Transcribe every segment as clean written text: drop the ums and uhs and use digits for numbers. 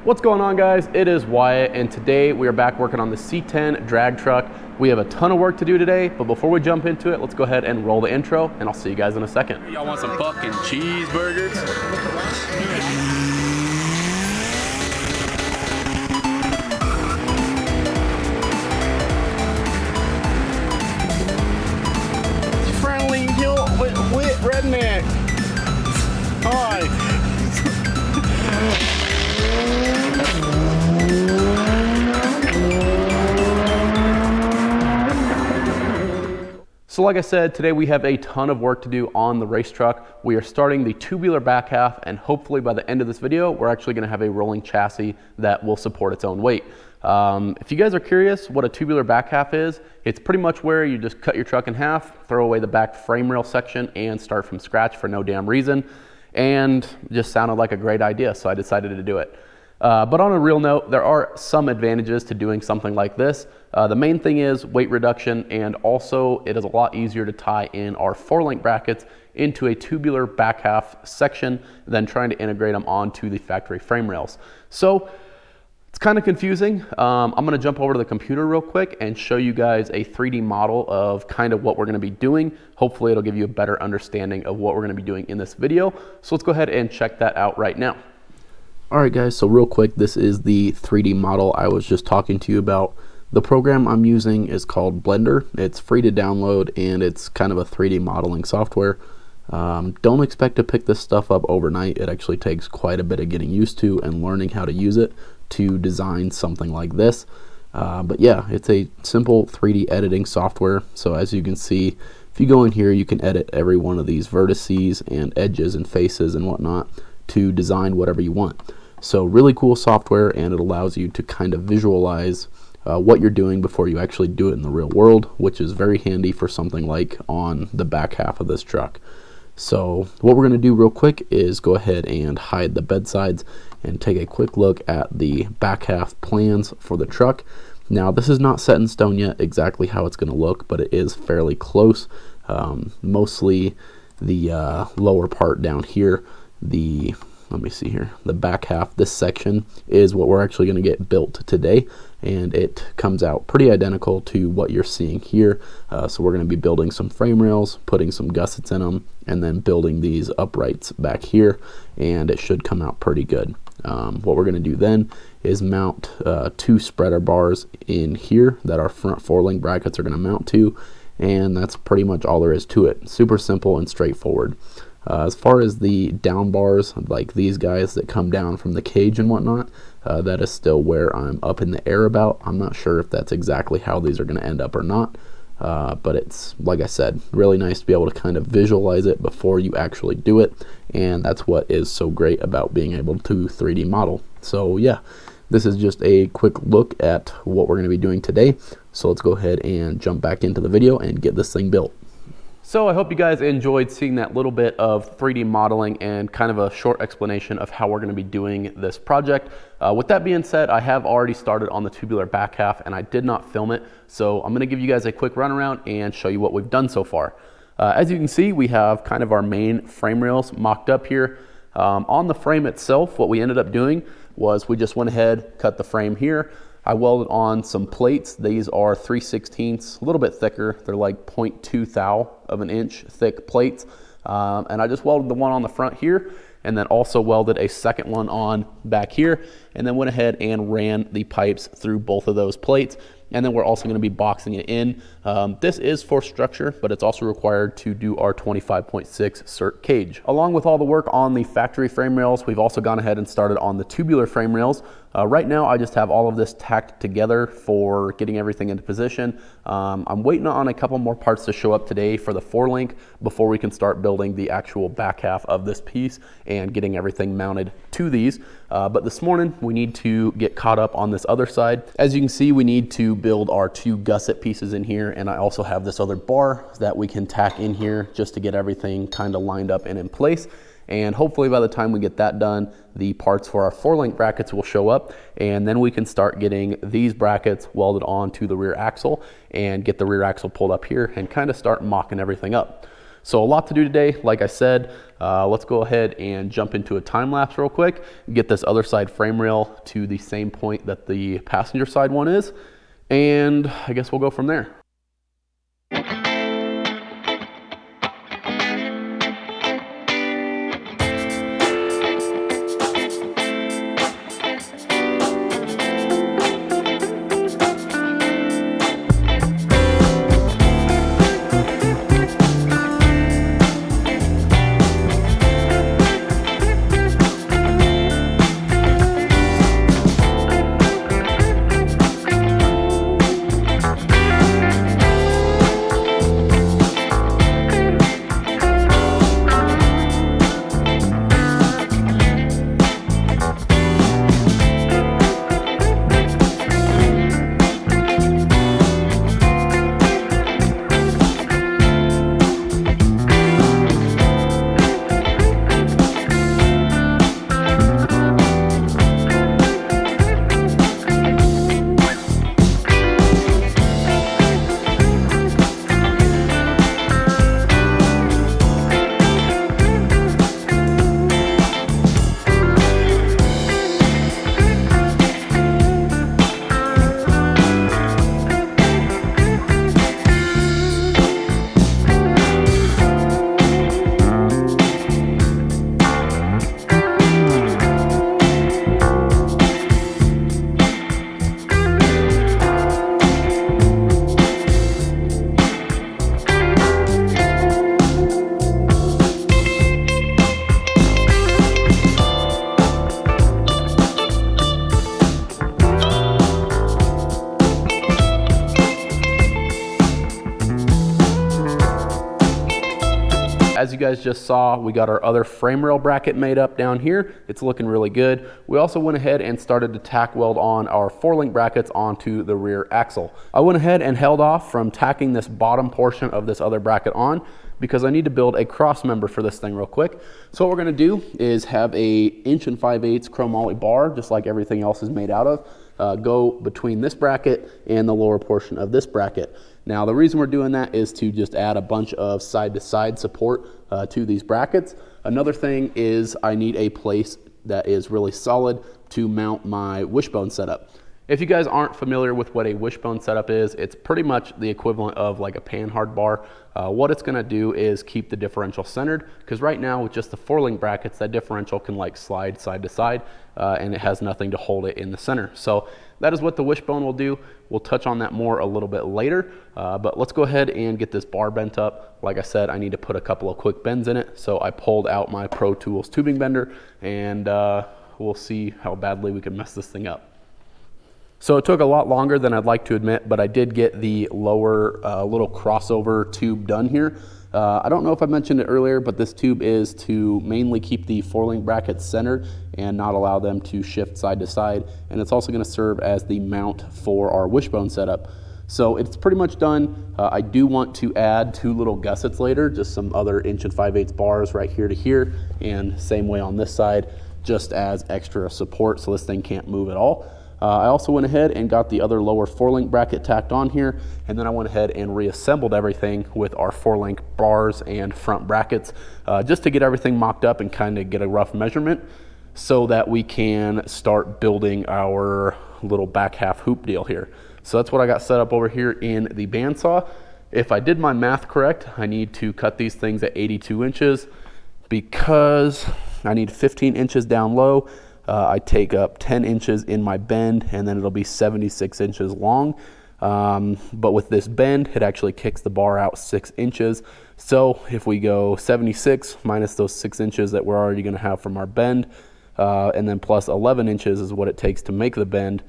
What's going on, guys? It is Wyatt, and today we are back working on the C10 drag truck. We have a ton of work to do today, but before we jump into it, let's go ahead and roll the intro, and I'll see you guys in a second. Y'all want some fucking cheeseburgers? Friendly hill with redneck. Hi. So like I said, today we have a ton of work to do on the race truck. We are starting the tubular back half, and hopefully by the end of this video, we're actually gonna have a rolling chassis that will support its own weight. If you guys are curious what a tubular back half is, it's pretty much where you just cut your truck in half, throw away the back frame rail section, and start from scratch for no damn reason. And it just sounded like a great idea, so I decided to do it. But on a real note, there are some advantages to doing something like this. The main thing is weight reduction, and also it is a lot easier to tie in our 4-link brackets into a tubular back half section than trying to integrate them onto the factory frame rails. So it's kind of confusing. I'm gonna jump over to the computer real quick and show you guys a 3D model of kind of what we're gonna be doing. Hopefully it'll give you a better understanding of what we're gonna be doing in this video. So let's go ahead and check that out right now. All right, guys, so real quick, this is the 3D model I was just talking to you about. The program I'm using is called Blender. It's free to download, and it's kind of a 3D modeling software. Don't expect to pick this stuff up overnight. It actually takes quite a bit of getting used to and learning how to use it to design something like this. But yeah, it's a simple 3D editing software. So as you can see, if you go in here, you can edit every one of these vertices and edges and faces and whatnot to design whatever you want. So really cool software, and it allows you to kind of visualize what you're doing before you actually do it in the real world, which is very handy for something like on the back half of this truck. So what we're going to do real quick is go ahead and hide the bedsides and take a quick look at the back half plans for the truck. Now, this is not set in stone yet exactly how it's going to look, but it is fairly close. Mostly the lower part down here, let me see here, the back half, this section is what we're actually going to get built today, and it comes out pretty identical to what you're seeing here. So we're going to be building some frame rails, putting some gussets in them, and then building these uprights back here, and it should come out pretty good. What we're going to do then is mount 2 spreader bars in here that our front 4-link brackets are going to mount to, and that's pretty much all there is to it. Super simple and straightforward. As far as the down bars, like these guys that come down from the cage and whatnot, that is still where I'm up in the air about. I'm not sure if that's exactly how these are going to end up or not, but it's, like I said, really nice to be able to kind of visualize it before you actually do it, and that's what is so great about being able to 3D model. So yeah, this is just a quick look at what we're going to be doing today. So let's go ahead and jump back into the video and get this thing built. So I hope you guys enjoyed seeing that little bit of 3D modeling and kind of a short explanation of how we're going to be doing this project. With that being said, I have already started on the tubular back half, and I did not film it. So I'm going to give you guys a quick run around and show you what we've done so far. As you can see, we have kind of our main frame rails mocked up here. On the frame itself, what we ended up doing was we just went ahead, cut the frame here. I welded on some plates. These are 3/16, a little bit thicker. They're like 0.2 thou of an inch thick plates. And I just welded the one on the front here, and then also welded a second one on back here, and then went ahead and ran the pipes through both of those plates. And then we're also going to be boxing it in. This is for structure, but it's also required to do our 25.6 cert cage. Along with all the work on the factory frame rails, we've also gone ahead and started on the tubular frame rails. Right now, I just have all of this tacked together for getting everything into position. I'm waiting on a couple more parts to show up today for the 4-link before we can start building the actual back half of this piece and getting everything mounted to these. But this morning, we need to get caught up on this other side. As you can see, we need to build our 2 gusset pieces in here, and I also have this other bar that we can tack in here just to get everything kind of lined up and in place. And hopefully by the time we get that done, the parts for our 4-link brackets will show up, and then we can start getting these brackets welded onto the rear axle and get the rear axle pulled up here and kind of start mocking everything up. So a lot to do today. Like I said, let's go ahead and jump into a time lapse real quick, get this other side frame rail to the same point that the passenger side one is, and I guess we'll go from there. As you guys just saw, we got our other frame rail bracket made up down here. It's looking really good. We also went ahead and started to tack weld on our 4-link brackets onto the rear axle. I went ahead and held off from tacking this bottom portion of this other bracket on because I need to build a cross member for this thing real quick. So what we're gonna do is have a 1 5/8" chromoly bar, just like everything else is made out of, go between this bracket and the lower portion of this bracket. Now the reason we're doing that is to just add a bunch of side-to-side support to these brackets. Another thing is I need a place that is really solid to mount my wishbone setup. If you guys aren't familiar with what a wishbone setup is, it's pretty much the equivalent of like a panhard bar. What it's gonna do is keep the differential centered, because right now with just the 4-link brackets, that differential can like slide side to side and it has nothing to hold it in the center. So that is what the wishbone will do. We'll touch on that more a little bit later, but let's go ahead and get this bar bent up. Like I said, I need to put a couple of quick bends in it. So I pulled out my Pro Tools tubing bender, and we'll see how badly we can mess this thing up. So it took a lot longer than I'd like to admit, but I did get the lower little crossover tube done here. I don't know if I mentioned it earlier, but this tube is to mainly keep the 4-link brackets centered and not allow them to shift side to side. And it's also gonna serve as the mount for our wishbone setup. So it's pretty much done. I do want to add 2 little gussets later, just some other 1 5/8" bars right here to here, and same way on this side, just as extra support so this thing can't move at all. I also went ahead and got the other lower 4-link bracket tacked on here, and then I went ahead and reassembled everything with our 4-link bars and front brackets just to get everything mocked up and kind of get a rough measurement so that we can start building our little back half hoop deal here. So that's what I got set up over here in the bandsaw. If I did my math correct, I need to cut these things at 82 inches because I need 15 inches down low. I take up 10 inches in my bend, and then it'll be 76 inches long. But with this bend, it actually kicks the bar out 6 inches. So if we go 76 minus those 6 inches that we're already gonna have from our bend, and then plus 11 inches is what it takes to make the bend,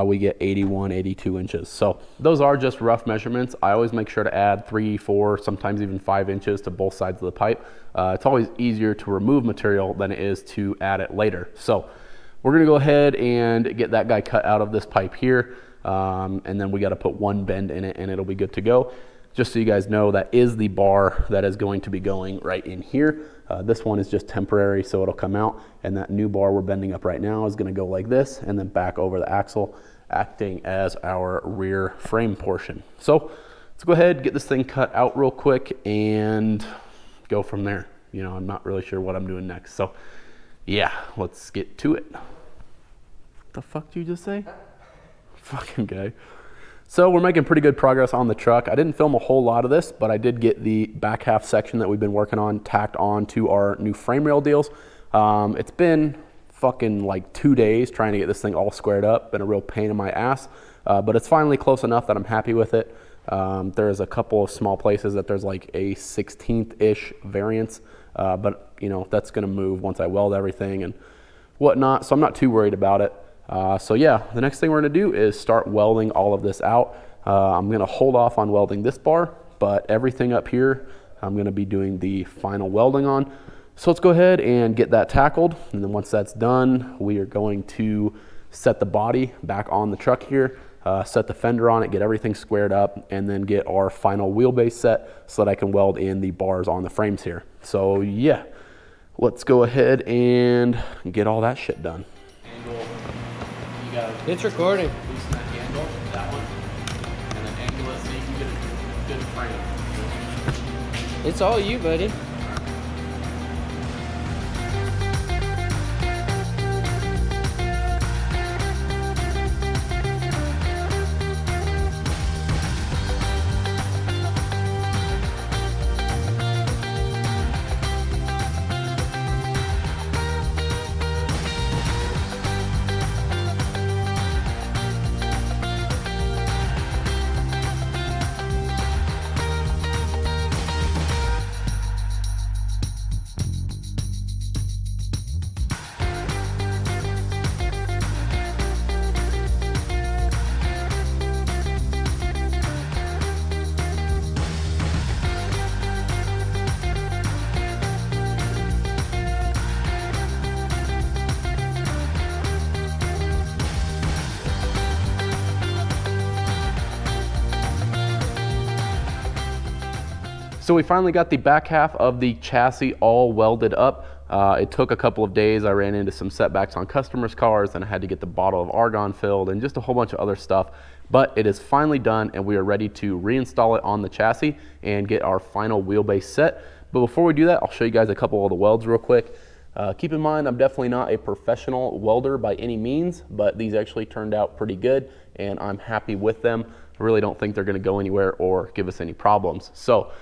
we get 81, 82 inches. So those are just rough measurements. I always make sure to add 3, 4, sometimes even 5 inches to both sides of the pipe. It's always easier to remove material than it is to add it later. So we're gonna go ahead and get that guy cut out of this pipe here. And then we gotta put 1 bend in it and it'll be good to go. Just so you guys know, that is the bar that is going to be going right in here. This one is just temporary, so it'll come out, and that new bar we're bending up right now is gonna go like this and then back over the axle, acting as our rear frame portion. So let's go ahead, get this thing cut out real quick and go from there. You know, I'm not really sure what I'm doing next. So yeah, let's get to it. What the fuck did you just say? Fucking guy. So we're making pretty good progress on the truck. I didn't film a whole lot of this, but I did get the back half section that we've been working on tacked on to our new frame rail deals. It's been fucking like 2 days trying to get this thing all squared up. Been a real pain in my ass, but it's finally close enough that I'm happy with it. There's a couple of small places that there's like a 16th-ish variance, but you know, that's gonna move once I weld everything and whatnot, so I'm not too worried about it. So yeah, the next thing we're gonna do is start welding all of this out. I'm gonna hold off on welding this bar, but everything up here, I'm gonna be doing the final welding on. So let's go ahead and get that tackled. And then once that's done, we are going to set the body back on the truck here, set the fender on it, get everything squared up, and then get our final wheelbase set so that I can weld in the bars on the frames here. So yeah, let's go ahead and get all that shit done. It's recording. Loosen that handle, that one, and then angle it so you can get a good frame. It's all you, buddy. So we finally got the back half of the chassis all welded up. It took a couple of days. I ran into some setbacks on customers' cars and I had to get the bottle of argon filled and just a whole bunch of other stuff. But it is finally done and we are ready to reinstall it on the chassis and get our final wheelbase set. But before we do that, I'll show you guys a couple of the welds real quick. Keep in mind, I'm definitely not a professional welder by any means, but these actually turned out pretty good and I'm happy with them. I really don't think they're gonna go anywhere or give us any problems. So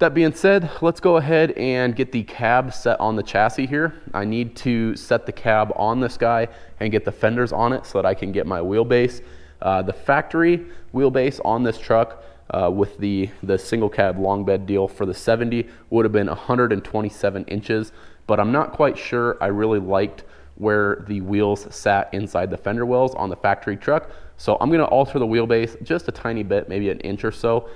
that being said, let's go ahead and get the cab set on the chassis here. I need to set the cab on this guy and get the fenders on it so that I can get my wheelbase. The factory wheelbase on this truck with the single cab long bed deal for the 70 would have been 127 inches, but I'm not quite sure I really liked where the wheels sat inside the fender wells on the factory truck. So I'm gonna alter the wheelbase just a tiny bit, maybe an inch or so,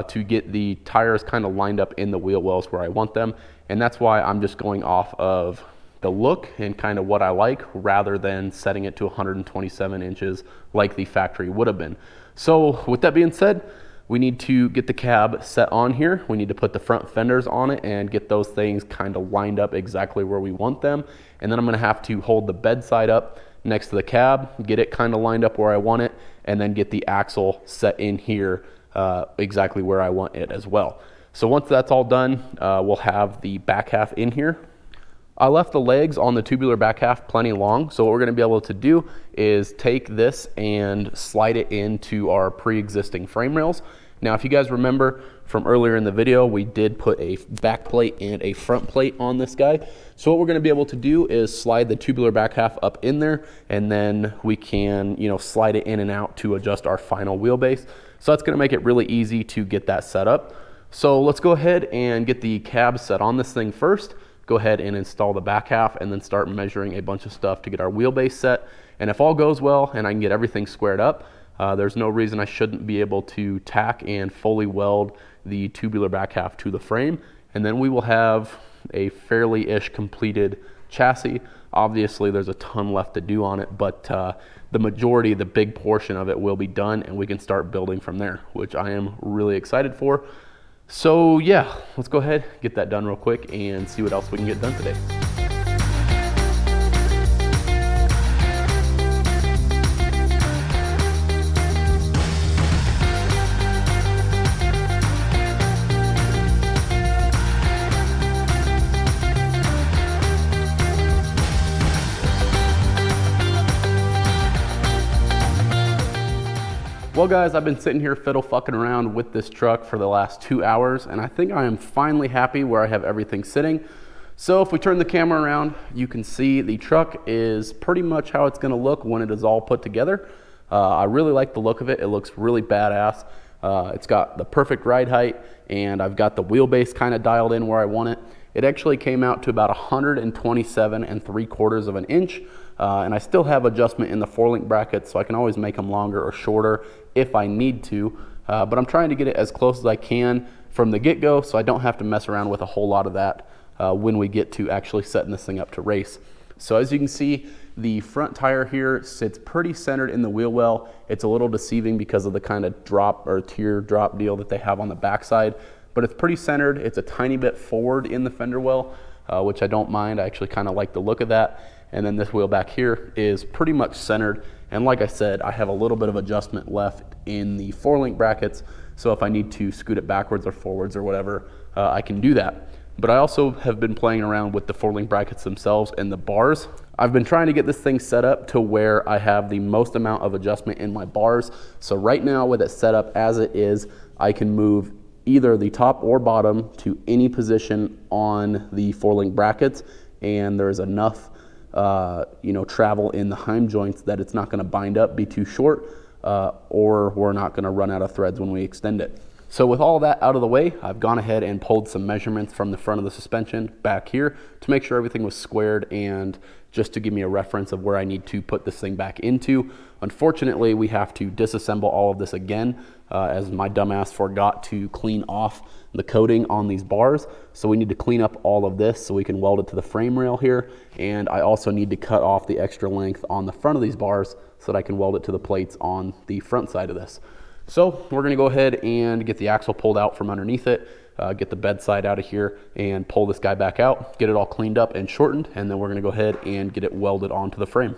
to get the tires kind of lined up in the wheel wells where I want them. And that's why I'm just going off of the look and kind of what I like rather than setting it to 127 inches like the factory would have been. So with that being said, we need to get the cab set on here. We need to put the front fenders on it and get those things kind of lined up exactly where we want them. And then I'm gonna have to hold the bedside up next to the cab, get it kind of lined up where I want it, and then get the axle set in here exactly where I want it as well. So once that's all done, we'll have the back half in here. I left the legs on the tubular back half plenty long, so what we're gonna be able to do is take this and slide it into our pre-existing frame rails. Now, if you guys remember from earlier in the video, we did put a back plate and a front plate on this guy. So what we're gonna be able to do is slide the tubular back half up in there, and then we can, you know, slide it in and out to adjust our final wheelbase. So that's gonna make it really easy to get that set up. So let's go ahead and get the cab set on this thing first. Go ahead and install the back half and then start measuring a bunch of stuff to get our wheelbase set. And if all goes well and I can get everything squared up, there's no reason I shouldn't be able to tack and fully weld the tubular back half to the frame. And then we will have a fairly-ish completed chassis. Obviously, there's a ton left to do on it, but the majority, the big portion of it will be done and we can start building from there, which I am really excited for. So yeah, let's go ahead, get that done real quick and see what else we can get done today. Well guys, I've been sitting here fiddle fucking around with this truck for the last 2 hours, and I think I am finally happy where I have everything sitting. So if we turn the camera around, you can see the truck is pretty much how it's gonna look when it is all put together. I really like the look of it. It looks really badass. It's got the perfect ride height, and I've got the wheelbase kind of dialed in where I want it. It actually came out to about 127 3/4 of an inch, and I still have adjustment in the 4-link brackets, so I can always make them longer or shorter if I need to, but I'm trying to get it as close as I can from the get-go, so I don't have to mess around with a whole lot of that when we get to actually setting this thing up to race. So as you can see, the front tire here sits pretty centered in the wheel well. It's a little deceiving because of the kind of drop or tear drop deal that they have on the backside, but it's pretty centered. It's a tiny bit forward in the fender well, which I don't mind. I actually kind of like the look of that. And then this wheel back here is pretty much centered. And like I said, I have a little bit of adjustment left in the 4-link brackets. So if I need to scoot it backwards or forwards or whatever, I can do that. But I also have been playing around with the 4-link brackets themselves and the bars. I've been trying to get this thing set up to where I have the most amount of adjustment in my bars. So right now with it set up as it is, I can move either the top or bottom to any position on the 4-link brackets, and there's enough travel in the heim joints that it's not going to bind up, be too short, or we're not going to run out of threads when we extend it. So with all that out of the way, I've gone ahead and pulled some measurements from the front of the suspension back here to make sure everything was squared and just to give me a reference of where I need to put this thing back into. Unfortunately, we have to disassemble all of this again, as my dumbass forgot to clean off the coating on these bars. So we need to clean up all of this so we can weld it to the frame rail here. And I also need to cut off the extra length on the front of these bars so that I can weld it to the plates on the front side of this. So we're gonna go ahead and get the axle pulled out from underneath it, get the bed side out of here and pull this guy back out, get it all cleaned up and shortened, and then we're gonna go ahead and get it welded onto the frame.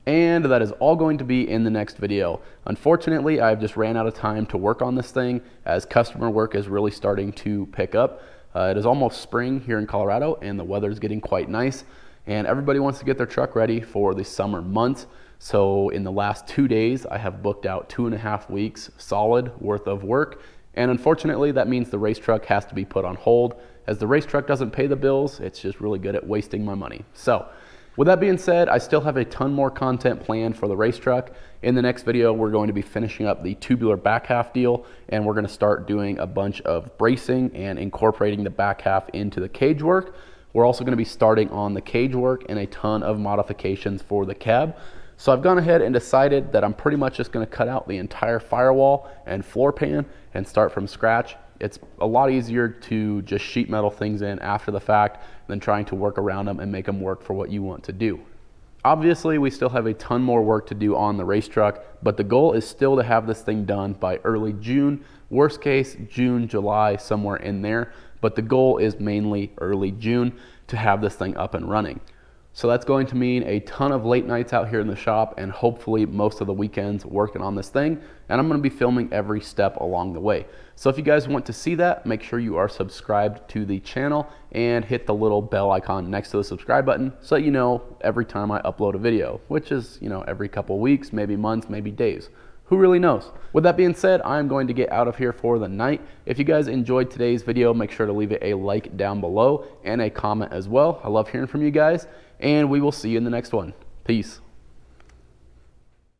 And that is all going to be in the next video. Unfortunately, I've just ran out of time to work on this thing as customer work is really starting to pick up. It is almost spring here in Colorado and the weather is getting quite nice, and everybody wants to get their truck ready for the summer months. So in the last 2 days, I have booked out 2.5 weeks solid worth of work. And unfortunately, that means the race truck has to be put on hold. As the race truck doesn't pay the bills, it's just really good at wasting my money. So with that being said, I still have a ton more content planned for the race truck. In the next video, we're going to be finishing up the tubular back half deal, and we're gonna start doing a bunch of bracing and incorporating the back half into the cage work. We're also gonna be starting on the cage work and a ton of modifications for the cab. So I've gone ahead and decided that I'm pretty much just gonna cut out the entire firewall and floor pan and start from scratch. It's a lot easier to just sheet metal things in after the fact than trying to work around them and make them work for what you want to do. Obviously, we still have a ton more work to do on the race truck, but the goal is still to have this thing done by early June. Worst case, June, July, somewhere in there. But the goal is mainly early June to have this thing up and running. So that's going to mean a ton of late nights out here in the shop and hopefully most of the weekends working on this thing. And I'm gonna be filming every step along the way. So if you guys want to see that, make sure you are subscribed to the channel and hit the little bell icon next to the subscribe button so that you know every time I upload a video, which is, every couple weeks, maybe months, maybe days. Who really knows? With that being said, I'm going to get out of here for the night. If you guys enjoyed today's video, make sure to leave it a like down below and a comment as well. I love hearing from you guys, and we will see you in the next one. Peace.